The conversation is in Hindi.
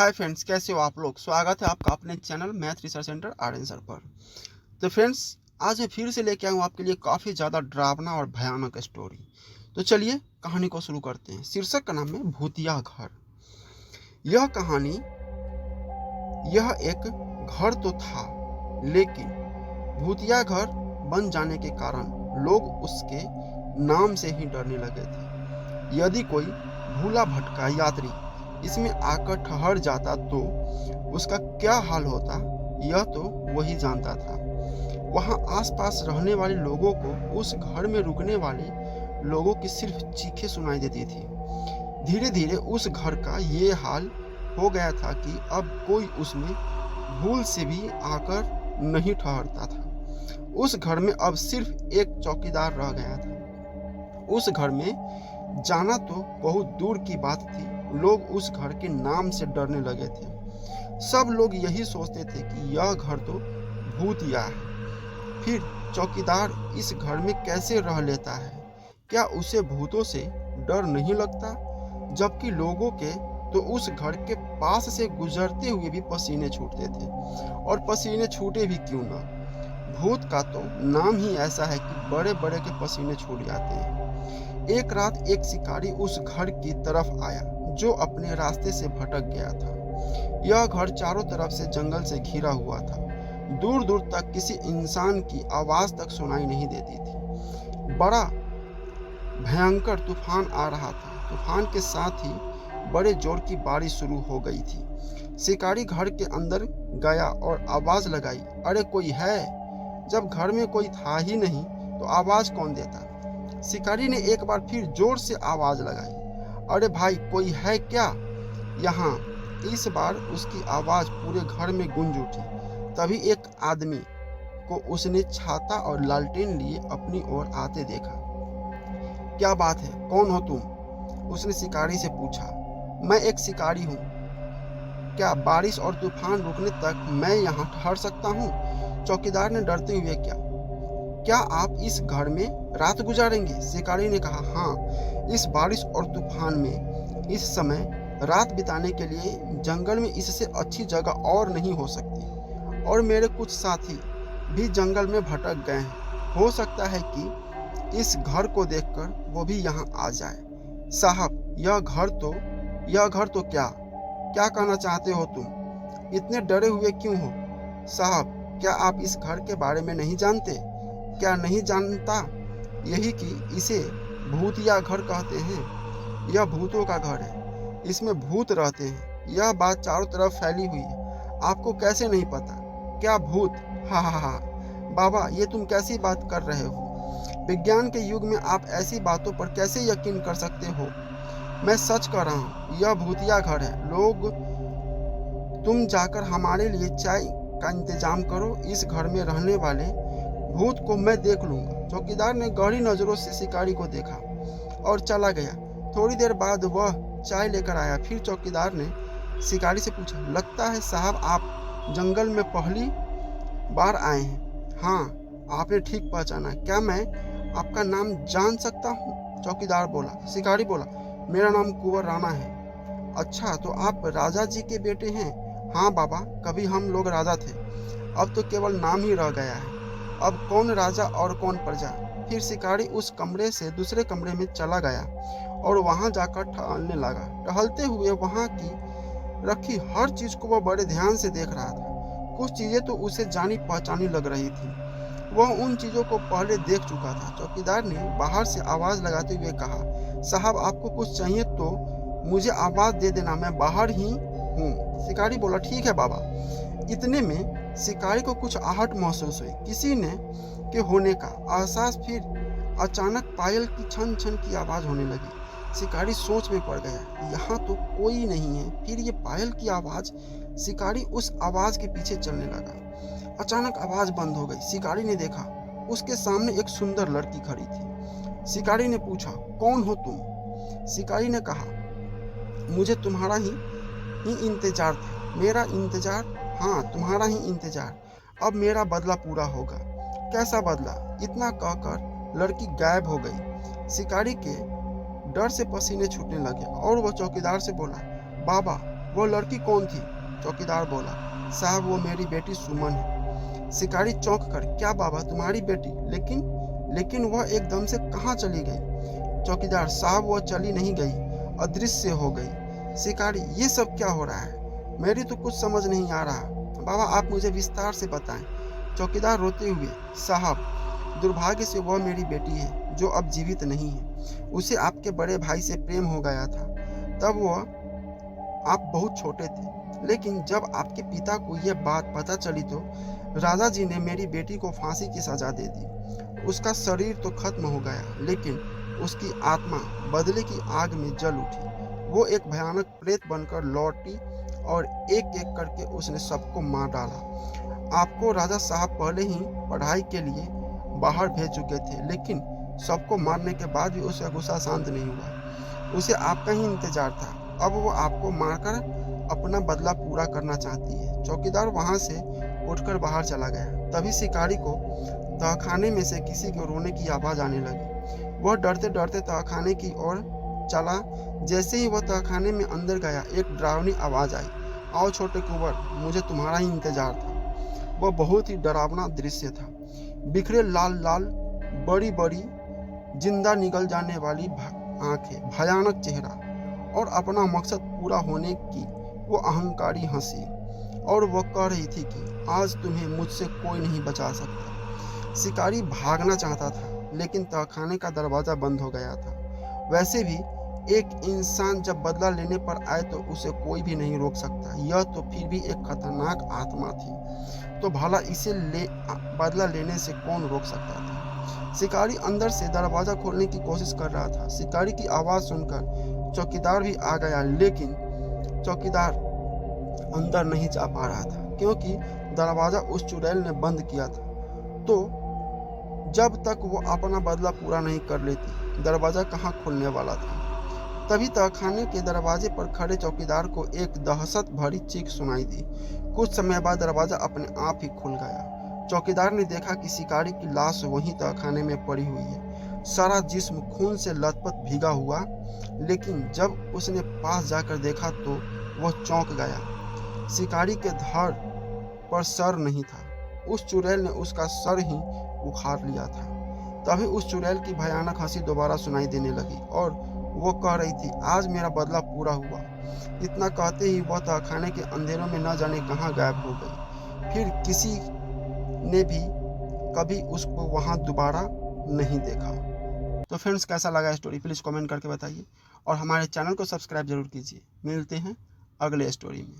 हाय फ्रेंड्स, कैसे हो आप लोग। स्वागत है आपका अपने channel math research centre Aryan पर। तो फ्रेंड्स, आज मैं फिर से लेके आया हूँ आपके लिए काफ़ी ज़्यादा डरावना और भयानक स्टोरी। तो चलिए कहानी को शुरू करते हैं। शीर्षक का नाम है भूतिया घर। यह कहानी, यह एक घर तो था, लेकिन भूतिया घर बन जाने के कारण लोग उसके नाम से ही डरने लगे थे। यदि कोई भूला भटका यात्री इसमें आकर ठहर जाता तो उसका क्या हाल होता, यह तो वही जानता था। वहां आसपास रहने वाले लोगों को, उस घर में रुकने वाले लोगों की सिर्फ चीखें सुनाई देती थी। धीरे धीरे उस घर का ये हाल हो गया था कि अब कोई उसमें भूल से भी आकर नहीं ठहरता था। उस घर में अब सिर्फ एक चौकीदार रह गया था। उस घर में जाना तो बहुत दूर की बात थी। लोग उस घर के नाम से डरने लगे थे। सब लोग यही सोचते थे कि यह घर तो भूतिया है। फिर चौकीदार इस घर में कैसे रह लेता है? क्या उसे भूतों से डर नहीं लगता? जबकि लोगों के तो उस घर के पास से गुजरते हुए भी पसीने छूटते थे। और पसीने छूटे भी क्यों ना, भूत का तो नाम ही ऐसा है कि बड़े बड़े के पसीने छूट जाते हैं। एक रात एक शिकारी उस घर की तरफ आया जो अपने रास्ते से भटक गया था। यह घर चारों तरफ से जंगल से घिरा हुआ था। दूर दूर तक किसी इंसान की आवाज तक सुनाई नहीं देती थी। बड़ा भयंकर तूफान आ रहा था। तूफान के साथ ही बड़े जोर की बारिश शुरू हो गई थी। शिकारी घर के अंदर गया और आवाज लगाई, अरे कोई है? जब घर में कोई था ही नहीं तो आवाज कौन देता? शिकारी ने एक बार फिर जोर से आवाज लगाई, अरे भाई कोई है क्या यहाँ? इस बार उसकी आवाज पूरे घर में गूंज उठी। तभी एक आदमी को उसने छाता और लालटेन लिए अपनी ओर आते देखा। क्या बात है, कौन हो तुम? उसने शिकारी से पूछा। मैं एक शिकारी हूँ। क्या बारिश और तूफान रुकने तक मैं यहाँ ठहर सकता हूँ? चौकीदार ने डरते हुए क्या आप इस घर में रात गुजारेंगे? शिकारी ने कहा, हाँ, इस बारिश और तूफान में इस समय रात बिताने के लिए जंगल में इससे अच्छी जगह और नहीं हो सकती। और मेरे कुछ साथी भी जंगल में भटक गए हैं। हो सकता है कि इस घर को देखकर वो भी यहाँ आ जाए। साहब, यह घर तो क्या कहना चाहते हो तुम? इतने डरे हुए क्यों हो? साहब, क्या आप इस घर के बारे में नहीं जानते? क्या नहीं जानता यही कि इसे भूतिया घर कहते हैं? यह भूतों का घर है, इसमें भूत रहते हैं। यह बात चारों तरफ फैली हुई है, आपको कैसे नहीं पता? क्या भूत? हा हा हा। बाबा, ये तुम कैसी बात कर रहे हो? विज्ञान के युग में आप ऐसी बातों पर कैसे यकीन कर सकते हो? मैं सच कह रहा हूँ, यह भूतिया घर है। लोग, तुम जाकर हमारे लिए चाय का इंतजाम करो। इस घर में रहने वाले भूत को मैं देख लूंगा। चौकीदार ने गहरी नजरों से शिकारी को देखा और चला गया। थोड़ी देर बाद वह चाय लेकर आया। फिर चौकीदार ने शिकारी से पूछा, लगता है साहब आप जंगल में पहली बार आए हैं। हाँ, आपने ठीक पहचाना। क्या मैं आपका नाम जान सकता हूँ? चौकीदार बोला। शिकारी बोला, मेरा नाम कुंवर राणा है। अच्छा, तो आप राजा जी के बेटे हैं? हाँ बाबा, कभी हम लोग राजा थे, अब तो केवल नाम ही रह गया है। अब कौन राजा और कौन प्रजा? फिर शिकारी उस कमरे से दूसरे कमरे में चला गया और वहां जाकर टहलने लगा। टहलते हुए वहां की रखी हर चीज को वह बड़े ध्यान से देख रहा था। कुछ चीजें तो उसे जानी पहचानी लग रही थी। वह उन चीजों को पहले देख चुका था। चौकीदार ने बाहर से आवाज लगाते हुए कहा, साहब आपको कुछ चाहिए तो मुझे आवाज दे देना, मैं बाहर ही हूँ। शिकारी बोला, ठीक है बाबा। इतने में शिकारी को कुछ आहट महसूस हुई, किसी ने के होने का एहसास। फिर अचानक पायल की छन छन की आवाज होने लगी। शिकारी सोच में पड़ गया, यहाँ तो कोई नहीं है। फिर ये पायल की आवाज। शिकारी उस आवाज के पीछे चलने लगा। अचानक आवाज बंद हो गई। शिकारी ने देखा, उसके सामने एक सुंदर लड़की खड़ी थी। शिकारी ने पूछा, कौन हो तुम? शिकारी ने कहा, मुझे तुम्हारा ही इंतजार था। मेरा इंतजार? हाँ, तुम्हारा ही इंतजार। अब मेरा बदला पूरा होगा। कैसा बदला? इतना कहकर लड़की गायब हो गई। शिकारी के डर से पसीने छूटने लगे और वह चौकीदार से बोला, बाबा वो लड़की कौन थी? चौकीदार बोला, साहब वो मेरी बेटी सुमन है। शिकारी चौंक कर, क्या बाबा, तुम्हारी बेटी? लेकिन वह एकदम से कहाँ चली गई? चौकीदार, साहब वो चली नहीं गई, अदृश्य हो गई। शिकारी, ये सब क्या हो रहा है? मेरी तो कुछ समझ नहीं आ रहा, बाबा आप मुझे विस्तार से बताएं। चौकीदार रोते हुए, साहब दुर्भाग्य से वह मेरी बेटी है जो अब जीवित नहीं है। उसे आपके बड़े भाई से प्रेम हो गया था, तब वह आप बहुत छोटे थे। लेकिन जब आपके पिता को यह बात पता चली तो राजा जी ने मेरी बेटी को फांसी की सजा दे दी। उसका शरीर तो खत्म हो गया, लेकिन उसकी आत्मा बदले की आग में जल उठी। वो एक भयानक प्रेत बनकर लौटी और एक एक करके उसने सबको मार डाला। आपको राजा साहब पहले ही पढ़ाई के लिए बाहर भेज चुके थे, लेकिन सबको मारने के बाद भी उसका गुस्सा शांत नहीं हुआ। उसे आपका ही इंतजार था। अब वो आपको मारकर अपना बदला पूरा करना चाहती है। चौकीदार वहां से उठकर बाहर चला गया। तभी शिकारी को तहखाने में से किसी के रोने की आवाज आने लगी। वह डरते डरते तहखाने की ओर चला। जैसे ही वह तहखाने में अंदर गया, एक डरावनी आवाज आई, आओ छोटे कुंवर, मुझे तुम्हारा ही इंतजार था। वह बहुत ही डरावना दृश्य था। बिखरे लाल लाल बड़ी बड़ी जिंदा निकल जाने वाली आंखें, भयानक चेहरा और अपना मकसद पूरा होने की वो अहंकारी हंसी। और वह कह रही थी कि आज तुम्हें मुझसे कोई नहीं बचा सकता। शिकारी भागना चाहता था, लेकिन तहखाने का दरवाजा बंद हो गया था। वैसे भी एक इंसान जब बदला लेने पर आए तो उसे कोई भी नहीं रोक सकता। यह तो फिर भी एक खतरनाक आत्मा थी, तो भला इसे बदला लेने से कौन रोक सकता था? शिकारी अंदर से दरवाजा खोलने की कोशिश कर रहा था। शिकारी की आवाज सुनकर चौकीदार भी आ गया, लेकिन चौकीदार अंदर नहीं जा पा रहा था क्योंकि दरवाजा उस चुड़ैल ने बंद किया था। तो जब तक वो अपना बदला पूरा नहीं कर लेती, दरवाजा कहाँ खुलने वाला था। तभी तहखाने के दरवाजे पर खड़े चौकीदार को एक दहशत भरी चीख सुनाई दी। कुछ समय बाद दरवाजा अपने आप ही खुल गया। चौकीदार ने देखा कि शिकारी की लाश वहीं तहखाने में पड़ी हुई है, सारा जिस्म खून से लथपथ भीगा हुआ। लेकिन जब उसने पास जाकर देखा तो वह चौंक गया। शिकारी के धड़ पर सर नहीं था, उस चुड़ैल ने उसका सर ही उखाड़ लिया था। तभी उस चुड़ैल की भयानक हंसी दोबारा सुनाई देने लगी और वो कह रही थी, आज मेरा बदला पूरा हुआ। इतना कहते ही वह तहखाने के अंधेरों में न जाने कहाँ गायब हो गई। फिर किसी ने भी कभी उसको वहाँ दोबारा नहीं देखा। तो फ्रेंड्स, कैसा लगा स्टोरी प्लीज़ कमेंट करके बताइए और हमारे चैनल को सब्सक्राइब जरूर कीजिए। मिलते हैं अगले स्टोरी में।